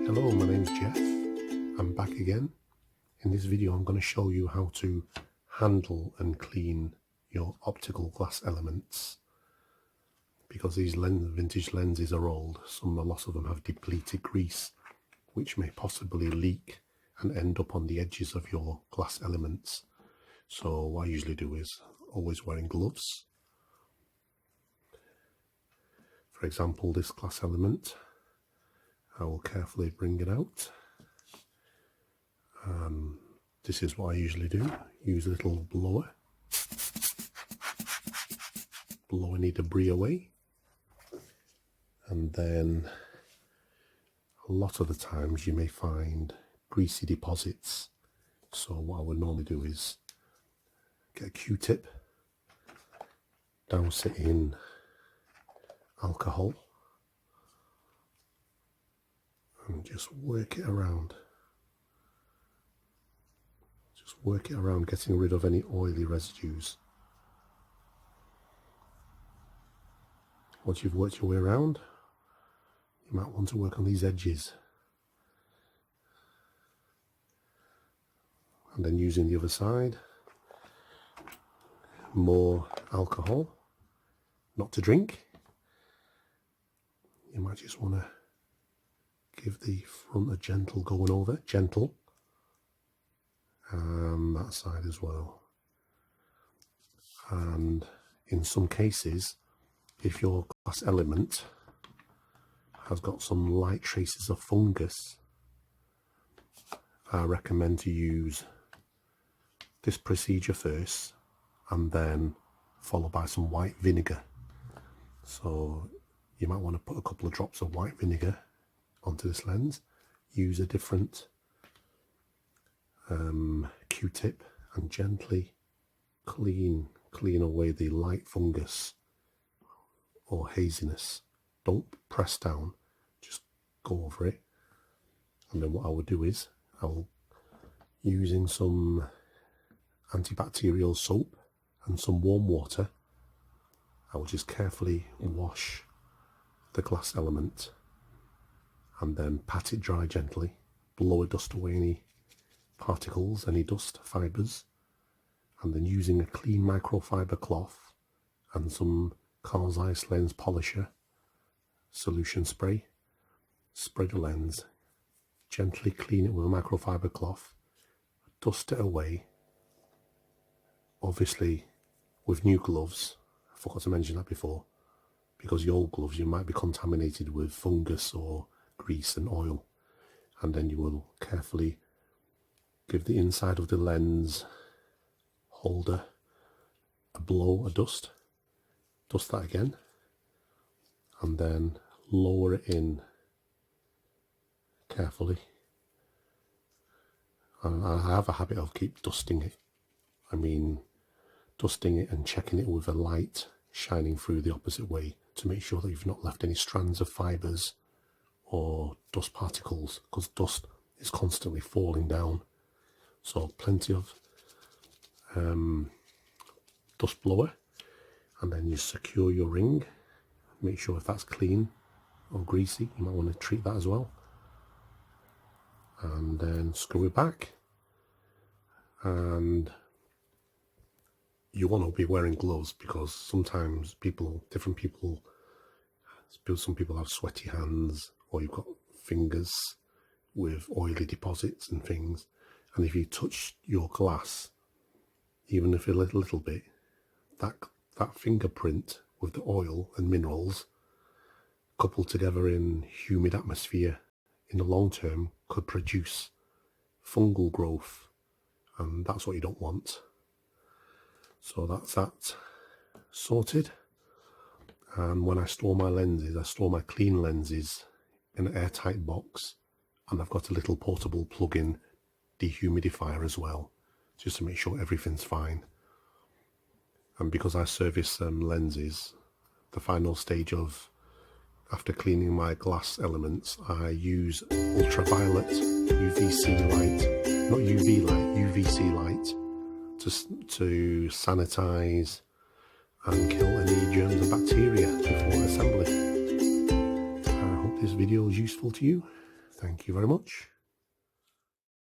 Hello, my name is Jeff. I'm back again. In this video I'm going to show you how to handle and clean your optical glass elements. Because these vintage lenses are old, a lot of them have depleted grease, which may possibly leak and end up on the edges of your glass elements. So what I usually do is always wearing gloves. For example, this glass element, I will carefully bring it out. This is what I usually do. Use a little blower. Blow any debris away. And then a lot of the times you may find greasy deposits. So what I would normally do is get a Q-tip, douse it in alcohol, and just work it around. Just work it around, getting rid of any oily residues. Once you've worked your way around, you might want to work on these edges. And then using the other side, more alcohol, not to drink. You might just want to give the front a gentle going over, gentle, and that side as well. And in some cases, if your glass element has got some light traces of fungus, I recommend to use this procedure first and then followed by some white vinegar. So you might want to put a couple of drops of white vinegar onto this lens, use a different Q-tip and gently clean away the light fungus or haziness. Don't press down, just go over it. And then what I would do is using some antibacterial soap and some warm water, I will just carefully wash the glass element and then pat it dry gently, blow a dust away any particles, any dust fibres, and then using a clean microfiber cloth and some Carl Zeiss lens polisher solution spray, spray the lens, gently clean it with a microfiber cloth, dust it away. Obviously with new gloves, I forgot to mention that before, because your old gloves you might be contaminated with fungus or grease and oil, and then you will carefully give the inside of the lens holder a blow, a dust that again, and then lower it in carefully. And I have a habit of keep dusting it. I mean dusting it and checking it with a light shining through the opposite way to make sure that you've not left any strands of fibres or dust particles, because dust is constantly falling down. So plenty of dust blower, and then you secure your ring. Make sure if that's clean or greasy, you might want to treat that as well. And then screw it back. And you want to be wearing gloves because sometimes different people, some people have sweaty hands, or you've got fingers with oily deposits and things. And if you touch your glass, even if a little bit, that fingerprint with the oil and minerals coupled together in humid atmosphere in the long term could produce fungal growth, and that's what you don't want. So that's that sorted. And when I store my lenses, I store my clean lenses in an airtight box, and I've got a little portable plug-in dehumidifier as well, just to make sure everything's fine. And because I service lenses, the final stage after cleaning my glass elements, I use ultraviolet UVC light, not UV light, UVC light, to sanitize and kill any germs and bacteria before assembly. I hope this video is useful to you. Thank you very much.